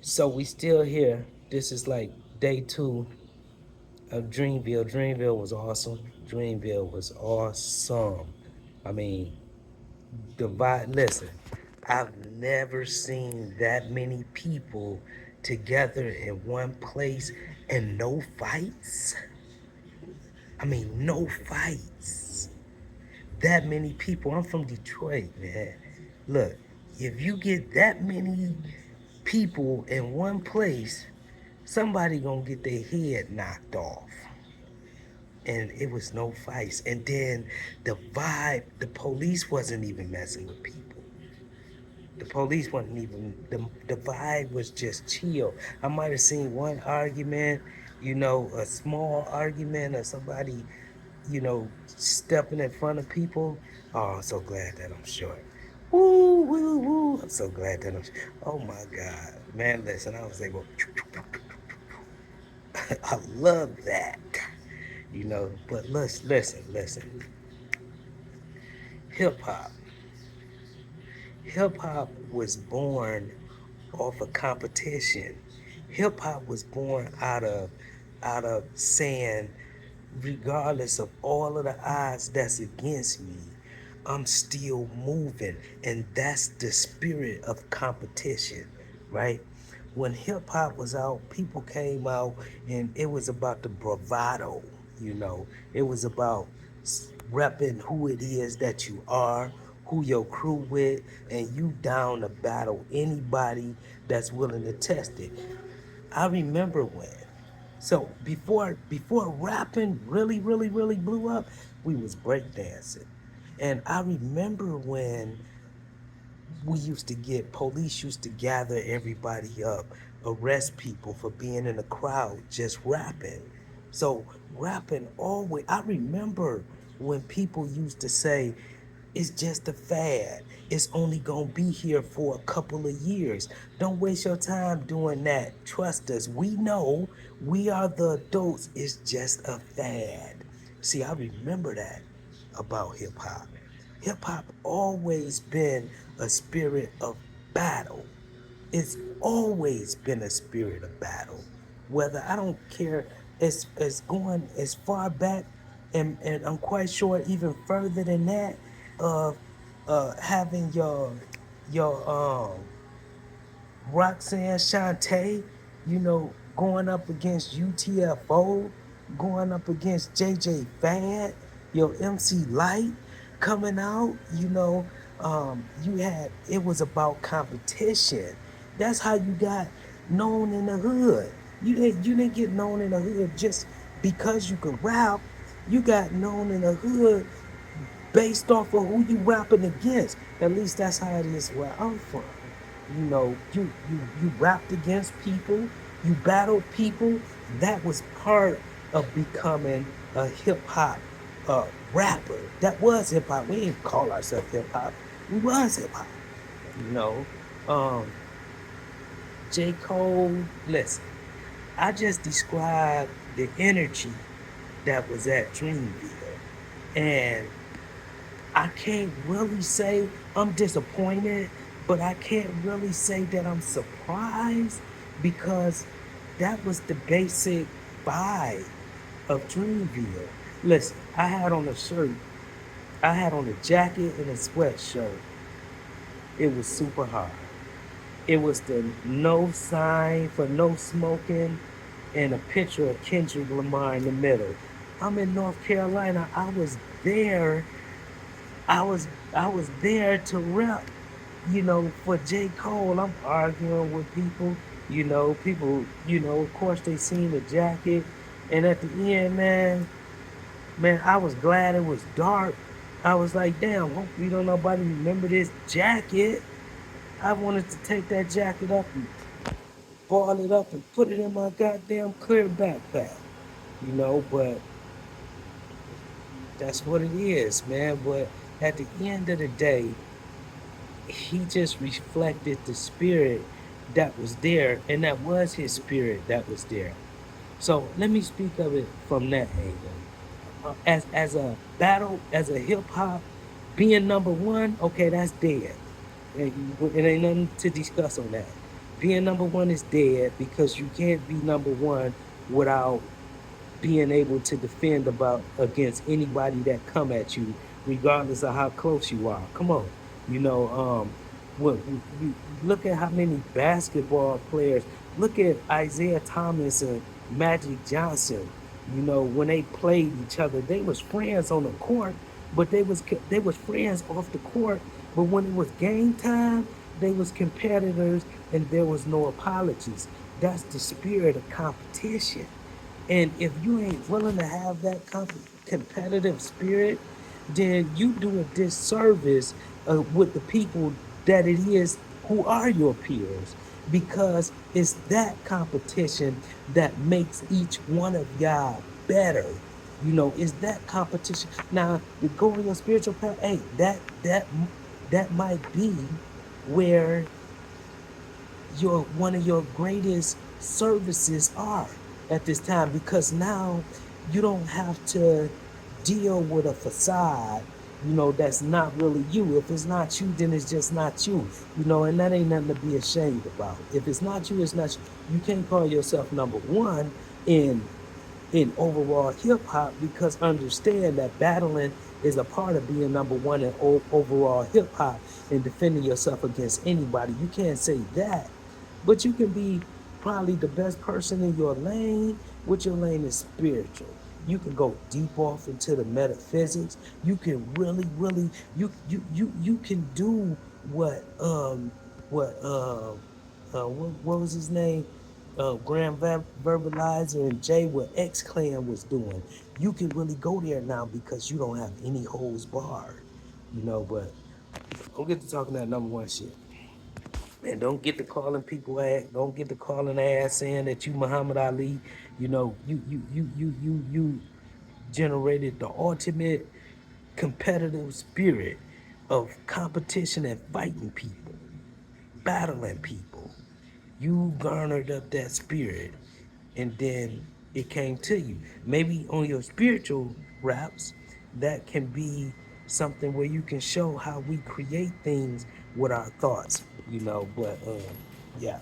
So we still here. This is like day two of Dreamville. Dreamville was awesome. Dreamville was awesome. I mean, divide. Listen, I've never seen that many people together in one place and no fights. I mean, no fights. That many people. I'm from Detroit, man. Look, if you get that many people in one place, somebody gonna get their head knocked off. And it was no fights. And then the vibe, the police wasn't even messing with people. The police wasn't even, the vibe was just chill. I might have seen one argument, a small argument or somebody, stepping in front of people. Oh, I'm so glad that I'm short. Woo, woo, woo. I'm so glad that oh my God. Man, listen, I was able, I love that, but listen. Hip hop. Hip hop was born off of competition. Hip hop was born out of saying, regardless of all of the odds that's against me, I'm still moving. And that's the spirit of competition, right? When hip hop was out, people came out and it was about the bravado, you know. It was about repping who it is that you are, who your crew with, and you down to battle anybody that's willing to test it. I remember when. So before rapping really blew up, we was breakdancing. And I remember when we used to get police used to gather everybody up, arrest people for being in a crowd just rapping. So rapping always, I remember when people used to say it's just a fad, it's only gonna be here for a couple of years, don't waste your time doing that, trust us, we know, we are the adults, it's just a fad. See, I remember that about hip-hop. Hip-hop always been a spirit of battle. It's always been a spirit of battle. Whether, I don't care, it's going as far back, and I'm quite sure even further than that, of having your Roxanne Shante, going up against UTFO, going up against JJ Fad, your MC Light coming out, you had, it was about competition. That's how you got known in the hood. You didn't get known in the hood just because you could rap. You got known in the hood based off of who you rapping against. At least that's how it is where I'm from. You rapped against people, you battled people. That was part of becoming a hip hop rapper. That was hip hop. We didn't call ourselves hip hop. We was hip hop. You know, um, J. Cole. Listen, I just described the energy that was at Dreamville, and I can't really say I'm disappointed, but I can't really say that I'm surprised because that was the basic vibe of Dreamville. Listen, I had on a shirt, I had on a jacket and a sweatshirt. It was super hard. It was the no sign for no smoking and a picture of Kendrick Lamar in the middle. I'm in North Carolina. There I was I was there to rep, for J. Cole. I'm arguing with people, of course they seen the jacket. And at the end, man, I was glad it was dark. I was like, damn, hopefully don't nobody remember this jacket. I wanted to take that jacket up and ball it up and put it in my goddamn clear backpack, but that's what it is, man. But at the end of the day, he just reflected the spirit that was there, and that was his spirit that was there. So let me speak of it from that angle. As a battle, as a hip hop, being number one, okay, that's dead. It ain't nothing to discuss on that. Being number one is dead because you can't be number one without being able to defend about against anybody that come at you, regardless of how close you are. Come on, you know, what you look at how many basketball players. Look at Isaiah Thomas and Magic Johnson. You know, when they played each other, they was friends on the court, but they was friends off the court. But when it was game time, they was competitors, and there was no apologies. That's the spirit of competition. And if you ain't willing to have that competitive spirit, then you do a disservice with the people that it is who are your peers, because it's that competition that makes each one of y'all better. You know, it's that competition. Now, to go on your spiritual path, hey, that might be where your one of your greatest services are at this time, because now you don't have to deal with a facade, that's not really you. If it's not you, then it's just not you, and that ain't nothing to be ashamed about. If it's not you, it's not you. You can't call yourself number one in overall hip hop, because understand that battling is a part of being number one in overall hip hop, and defending yourself against anybody. You can't say that, but you can be probably the best person in your lane. What your lane is spiritual. You can go deep off into the metaphysics. You can really, really, you can do what what was his name? Grand Verbalizer and Jay, what X Clan was doing. You can really go there now because you don't have any holds barred, But don't get to talking that number one shit. And don't get to calling people ass. Don't get to calling ass saying that you Muhammad Ali. You generated the ultimate competitive spirit of competition and fighting people, battling people. You garnered up that spirit, and then it came to you. Maybe on your spiritual raps, that can be something where you can show how we create things with our thoughts, but yeah.